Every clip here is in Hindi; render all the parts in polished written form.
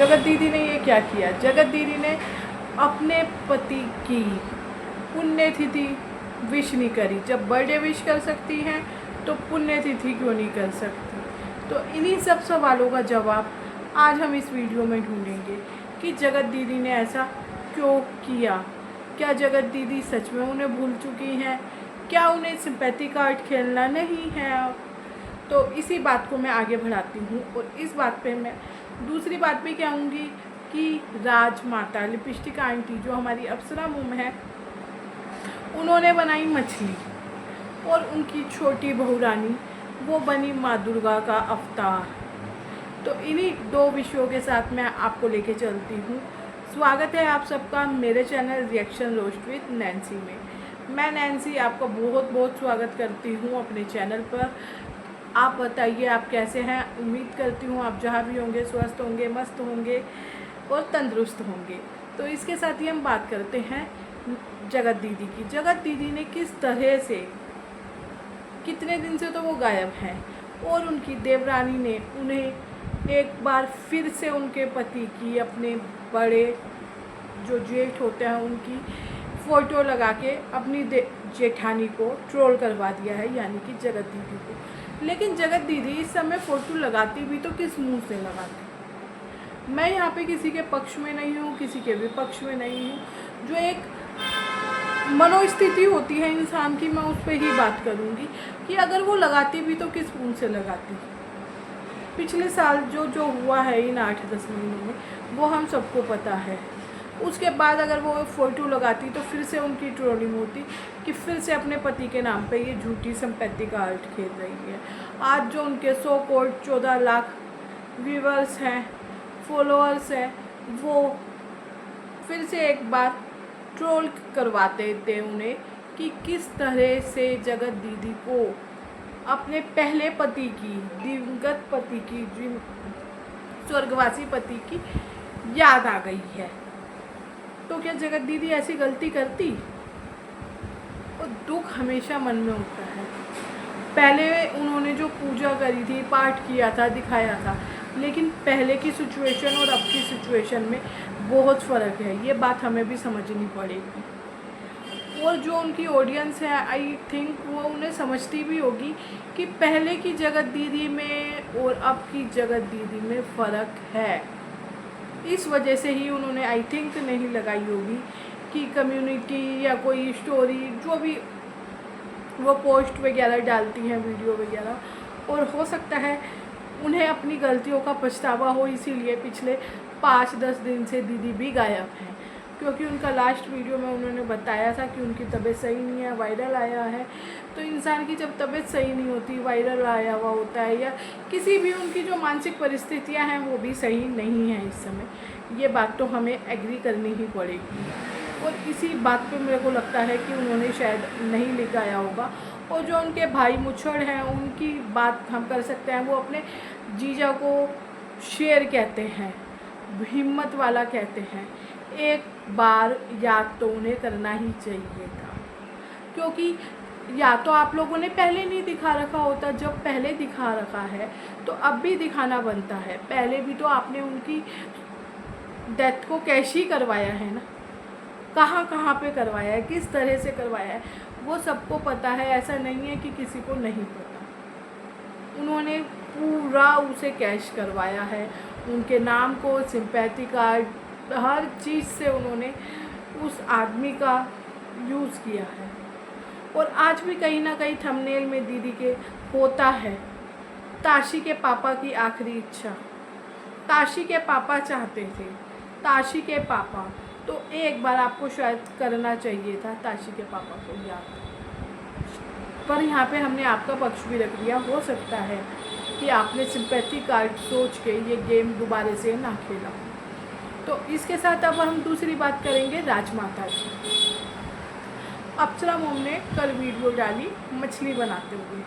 जगत दीदी ने ये क्या किया? जगत दीदी ने अपने पति की पुण्यतिथि विश नहीं करी। जब बर्थडे विश कर सकती हैं तो पुण्यतिथि क्यों नहीं कर सकती? तो इन्हीं सब सवालों का जवाब आज हम इस वीडियो में ढूंढेंगे कि जगत दीदी ने ऐसा क्यों किया। क्या जगत दीदी सच में उन्हें भूल चुकी हैं? क्या उन्हें सिंपैथी कार्ड खेलना नहीं है अब? तो इसी बात को मैं आगे बढ़ाती हूँ और इस बात पे मैं दूसरी बात भी कहूँगी कि राजमाता लिपस्टिक आंटी जो हमारी अप्सरा मोम है, उन्होंने बनाई मछली और उनकी छोटी बहू रानी वो बनी माँ दुर्गा का अवतार। तो इन्हीं दो विषयों के साथ मैं आपको लेके चलती हूँ। स्वागत है आप सबका मेरे channel reaction roast with Nancy में। मैं नैन्सी आपका बहुत बहुत स्वागत करती हूँ अपने चैनल पर। आप बताइए आप कैसे हैं? उम्मीद करती हूँ आप जहाँ भी होंगे स्वस्थ होंगे, मस्त होंगे और तंदुरुस्त होंगे। तो इसके साथ ही हम बात करते हैं जगत दीदी की। जगत दीदी ने किस तरह से, कितने दिन से तो वो गायब हैं और उनकी देवरानी ने उन्हें एक बार फिर से उनके पति की, अपने बड़े जो जेठ होते हैं उनकी फ़ोटो लगा के अपनी जेठानी को ट्रोल करवा दिया है, यानी कि जगत दीदी को। लेकिन जगत दीदी इस समय फ़ोटो लगाती भी तो किस मुंह से लगाती? मैं यहाँ पे किसी के पक्ष में नहीं हूँ, किसी के विपक्ष में नहीं हूँ। जो एक मनोस्थिति होती है इंसान की, मैं उस पर ही बात करूँगी कि अगर वो लगाती भी तो किस मुंह से लगाती। पिछले साल जो जो हुआ है इन 8-10 महीनों में वो हम सबको पता है। उसके बाद अगर वो फ़ोटो लगाती तो फिर से उनकी ट्रोलिंग होती कि फिर से अपने पति के नाम पे ये झूठी संपत्ति का आर्ट खेल रही है। आज जो उनके 100 करोड़ 14 लाख व्यूवर्स हैं, फॉलोअर्स हैं, वो फिर से एक बार ट्रोल करवाते थे उन्हें कि किस तरह से जगत दीदी को अपने पहले पति की, दिवंगत पति की, स्वर्गवासी पति की याद आ गई है। तो क्या जगत दीदी ऐसी गलती करती? और दुख हमेशा मन में होता है। पहले उन्होंने जो पूजा करी थी, पाठ किया था, दिखाया था, लेकिन पहले की सिचुएशन और अब की सिचुएशन में बहुत फ़र्क है। ये बात हमें भी समझनी पड़ेगी। और जो उनकी ऑडियंस है, आई थिंक वो उन्हें समझती भी होगी कि पहले की जगत दीदी में और अब की जगत दीदी में फ़र्क है। इस वजह से ही उन्होंने आई थिंक नहीं लगाई होगी कि कम्युनिटी या कोई स्टोरी जो भी वो पोस्ट वगैरह डालती हैं, वीडियो वगैरह, और हो सकता है उन्हें अपनी गलतियों का पछतावा हो, इसीलिए पिछले 5-10 दिन से दीदी भी गायब हैं। क्योंकि उनका लास्ट वीडियो में उन्होंने बताया था कि उनकी तबीयत सही नहीं है, वायरल आया है। तो इंसान की जब तबीयत सही नहीं होती, वायरल आया हुआ होता है, या किसी भी उनकी जो मानसिक परिस्थितियां हैं वो भी सही नहीं हैं इस समय, ये बात तो हमें एग्री करनी ही पड़ेगी। और इसी बात पे मेरे को लगता है कि उन्होंने शायद नहीं लिखाया होगा। और जो उनके भाई मुच्छड़ हैं उनकी बात हम कर सकते हैं। वो अपने जीजा को शेर कहते हैं, हिम्मत वाला कहते हैं। एक बार याद तो उन्हें करना ही चाहिए था, क्योंकि या तो आप लोगों ने पहले नहीं दिखा रखा होता। जब पहले दिखा रखा है तो अब भी दिखाना बनता है। पहले भी तो आपने उनकी डेथ को कैश ही करवाया है ना, कहाँ कहाँ पे करवाया है, किस तरह से करवाया है, वो सबको पता है। ऐसा नहीं है कि किसी को नहीं पता। उन्होंने पूरा उसे कैश करवाया है, उनके नाम को, सिंपैथी कार्ड, हर चीज़ से उन्होंने उस आदमी का यूज़ किया है। और आज भी कहीं ना कहीं थंबनेल में दीदी के होता है ताशी के पापा की आखिरी इच्छा। ताशी के पापा चाहते थे, ताशी के पापा। तो एक बार आपको शायद करना चाहिए था ताशी के पापा को याद। पर यहाँ पे हमने आपका पक्ष भी रख दिया। हो सकता है कि आपने सिंपैथी कार्ड सोच के ये गेम दोबारा से ना खेला। तो इसके साथ अब हम दूसरी बात करेंगे राजमाता की। अप्सरा मोम ने कल वीडियो डाली मछली बनाते हुए,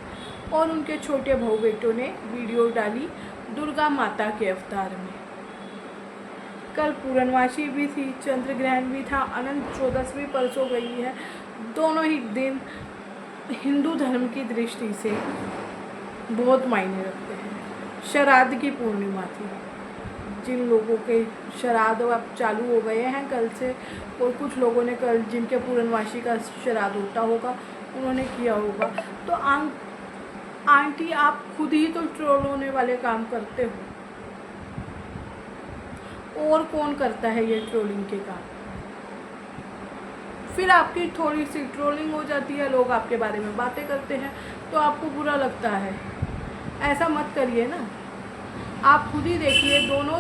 और उनके छोटे भाऊ बेटों ने वीडियो डाली दुर्गा माता के अवतार में। कल पूर्णमासी भी थी, चंद्र ग्रहण भी था, अनंत चौदस भी परसों गई है। दोनों ही दिन हिंदू धर्म की दृष्टि से बहुत मायने रखते हैं। श्राद्ध की पूर्णिमा थी। जिन लोगों के श्राद्ध अब चालू हो गए हैं कल से, और कुछ लोगों ने कल जिनके पूर्णमासी का श्राद्ध होता होगा उन्होंने किया होगा। तो आंटी आप खुद ही तो ट्रोल होने वाले काम करते हो, और कौन करता है ये ट्रोलिंग के काम। फिर आपकी थोड़ी सी ट्रोलिंग हो जाती है, लोग आपके बारे में बातें करते हैं तो आपको बुरा लगता है। ऐसा मत करिए ना। आप खुद ही देखिए दोनों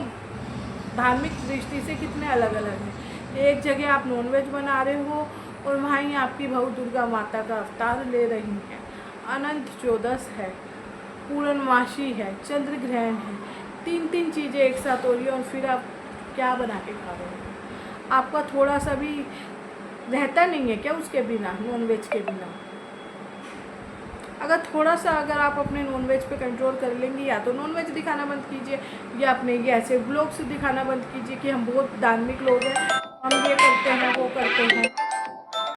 धार्मिक दृष्टि से कितने अलग अलग हैं। एक जगह आप नॉनवेज बना रहे हो और वहीं आपकी बहू दुर्गा माता का अवतार ले रही हैं। अनंत चौदस है, पूर्णमासी है, चंद्र ग्रहण है, तीन चीज़ें एक साथ हो रही है, और फिर आप क्या बना के खा रहे हो। आपका थोड़ा सा भी रहता नहीं है क्या उसके बिना, नॉनवेज के बिना। अगर आप अपने नॉनवेज पे कंट्रोल कर लेंगी, या तो नॉनवेज दिखाना बंद कीजिए, या अपने ये ऐसे ब्लॉग्स दिखाना बंद कीजिए कि हम बहुत धार्मिक लोग हैं